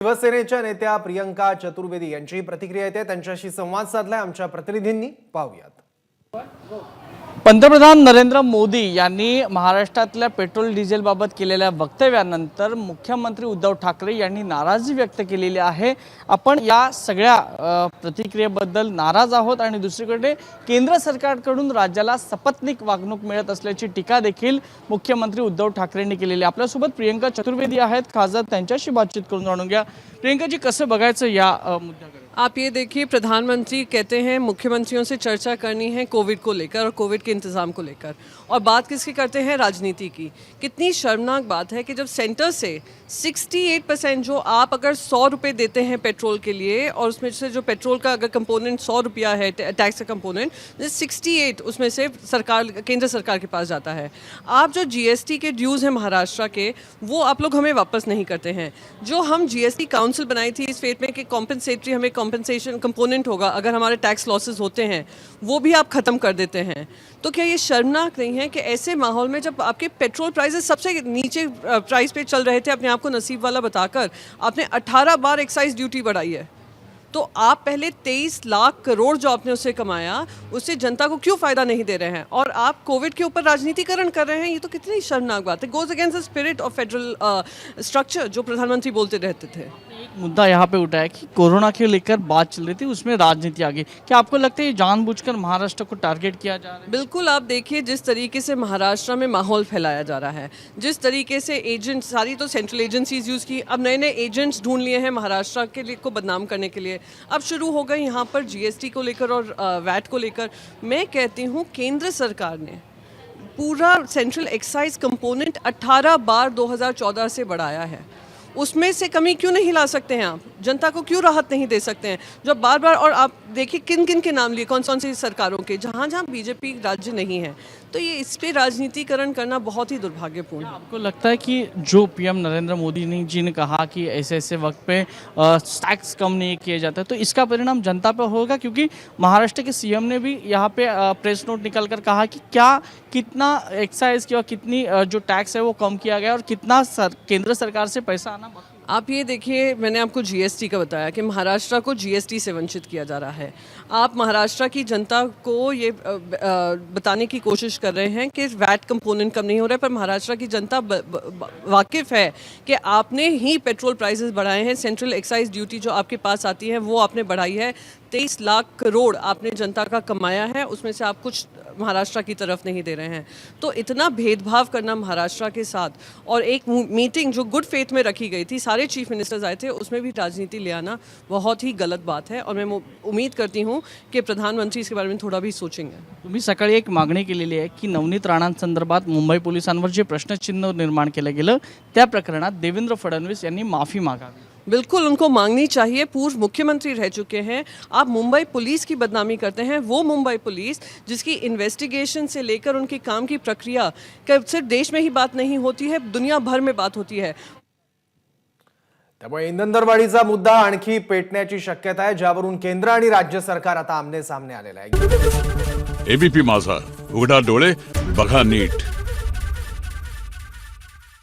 शिवसेनेच्या नेत्या प्रियंका चतुर्वेदी यांची प्रतिक्रिया येते, त्यांच्याशी संवाद साधलाय आमच्या प्रतिनिधींनी, पाहूयात। पंतप्रधान नरेंद्र मोदी यांनी महाराष्ट्रातल्या पेट्रोल डिझेल बाबत केलेल्या वक्तव्यानंतर मुख्यमंत्री उद्धव ठाकरे यांनी नाराजी व्यक्त केलेली आहे। आपण या सगळ्या प्रतिक्रियेबद्दल नाराज आहोत आणि दुसरीकडे केंद्र सरकारकडून राज्याला सपत्नीक वागणूक मिळत असल्याची टीका देखील मुख्यमंत्री उद्धव ठाकरेंनी केलेली आहे। आपल्यासोबत प्रियंका चतुर्वेदी आहेत, खासदार त्यांच्याशी बातचीत करून जाणून घ्या। प्रियंका जी, कसं बघायचं या मुद्द्याकडे? आप ये देखिए, प्रधानमंत्री कहते हैं मुख्यमंत्रियों से चर्चा करनी है कोविड को लेकर और कोविड के इंतज़ाम को लेकर, और बात किसकी करते हैं? राजनीति की। कितनी शर्मनाक बात है कि जब सेंटर से 68% जो आप अगर 100 रुपये देते हैं पेट्रोल के लिए, और उसमें से जो पेट्रोल का अगर कंपोनेंट 100 रुपया है टैक्स का कंपोनेंट, 68 उसमें से सरकार, केंद्र सरकार के पास जाता है। आप जो जीएसटी के ड्यूज़ हैं महाराष्ट्र के, वो आप लोग हमें वापस नहीं करते हैं। जो हम जीएसटी काउंसिल बनाई थी इस फेट में कि कॉम्पनसेटरी हमें कॉम्पनसेशन कंपोनेंट होगा अगर हमारे टैक्स लॉसेस होते हैं, वो भी आप ख़त्म कर देते हैं। तो क्या ये शर्मनाक नहीं है कि ऐसे माहौल में जब आपके पेट्रोल प्राइसेस सबसे नीचे प्राइस पे चल रहे थे, अपने आप को नसीब वाला बताकर आपने 18 बार एक्साइज ड्यूटी बढ़ाई है, तो आप पहले 23 लाख करोड़ जो आपने उससे कमाया, उससे जनता को क्यों फ़ायदा नहीं दे रहे हैं? और आप कोविड के ऊपर राजनीतिकरण कर रहे हैं। ये तो कितनी शर्मनाक बात है। Goes against the spirit of federal structure जो प्रधानमंत्री बोलते रहते थे। एक मुद्दा यहाँ पे उठा है कि कोरोना के लेकर बात चल रही थी, उसमें राजनीति आ गई। क्या आपको लगता है ये जानबूझकर महाराष्ट्र को टारगेट किया जा रहा है? बिल्कुल, आप देखिए जिस तरीके से महाराष्ट्र में माहौल फैलाया जा रहा है, जिस तरीके से एजेंट, सारी तो सेंट्रल एजेंसीज यूज़ की, अब नए नए एजेंट्स ढूंढ लिए हैं महाराष्ट्र के लिए को बदनाम करने के लिए। अब शुरू हो गई यहाँ पर जीएसटी को लेकर और वैट को लेकर। मैं कहती हूँ केंद्र सरकार ने पूरा सेंट्रल एक्साइज कंपोनेंट 18 बार 2014 से बढ़ाया है। उसमें से कमी क्यों नहीं ला सकते हैं? आप जनता को क्यों राहत नहीं दे सकते हैं? जो बार बार, और आप देखिए किन किन के नाम लिए, कौन कौन सी सरकारों के, जहाँ जहाँ बीजेपी राज्य नहीं है। तो ये इस पे राजनीतिकरण करना बहुत ही दुर्भाग्यपूर्ण है। आपको लगता है कि जो पीएम नरेंद्र मोदी जी ने कहा कि ऐसे ऐसे वक्त पे टैक्स कम नहीं किए जाते, तो इसका परिणाम जनता पर होगा? क्योंकि महाराष्ट्र के सीएम ने भी यहाँ पे प्रेस नोट निकल कर कहा कि कितना एक्साइज की और कितनी जो टैक्स है वो कम किया गया और कितना केंद्र सरकार से पैसा आना बाकी। आप ये देखिए, मैंने आपको जीएसटी का बताया कि महाराष्ट्र को जीएसटी से वंचित किया जा रहा है। आप महाराष्ट्र की जनता को ये बताने की कोशिश कर रहे हैं कि वैट कंपोनेंट कम नहीं हो रहा है, पर महाराष्ट्र की जनता वाकिफ़ है कि आपने ही पेट्रोल प्राइसेस बढ़ाए हैं। सेंट्रल एक्साइज ड्यूटी जो आपके पास आती है वो आपने बढ़ाई है। 23 लाख करोड़ आपने जनता का कमाया है, उसमें से आप कुछ महाराष्ट्र की तरफ नहीं दे रहे हैं। तो इतना भेदभाव करना महाराष्ट्र के साथ, और एक मीटिंग जो गुड फेथ में रखी गई थी, सारे चीफ मिनिस्टर्स आए थे, उसमें भी राजनीति ले आना बहुत ही गलत बात है। और मैं उम्मीद करती हूँ कि प्रधानमंत्री इसके बारे में थोड़ा भी सोचेंगे। तुम्ही सकाळी एक मागणी केलेली आहे की नवनीत राणांसंदर्भात मुंबई पोलिसांवर जे प्रश्नचिन्ह निर्माण केलं गेलं, त्या प्रकरणात देवेंद्र फडणवीस यांनी माफी मागावी। बिल्कुल उनको मांगनी चाहिए। पूर्व मुख्यमंत्री रह चुके हैं। आप मुंबई पुलिस की बदनामी करते हैं। वो मुंबई पुलिस जिसकी इन्वेस्टिगेशन से लेकर उनके काम की प्रक्रिया का सिर्फ देश में ही बात नहीं होती है, दुनिया भर में बात होती है। त्यामुळे इंधन दरवाढीचा मुद्दा आणखी पेटण्याची शक्यता आहे, ज्यावरून केंद्र आणि राज्य सरकार आता आमने सामने आलेलं आहे। एबीपी माझा, उघडा डोळे बघा नीट।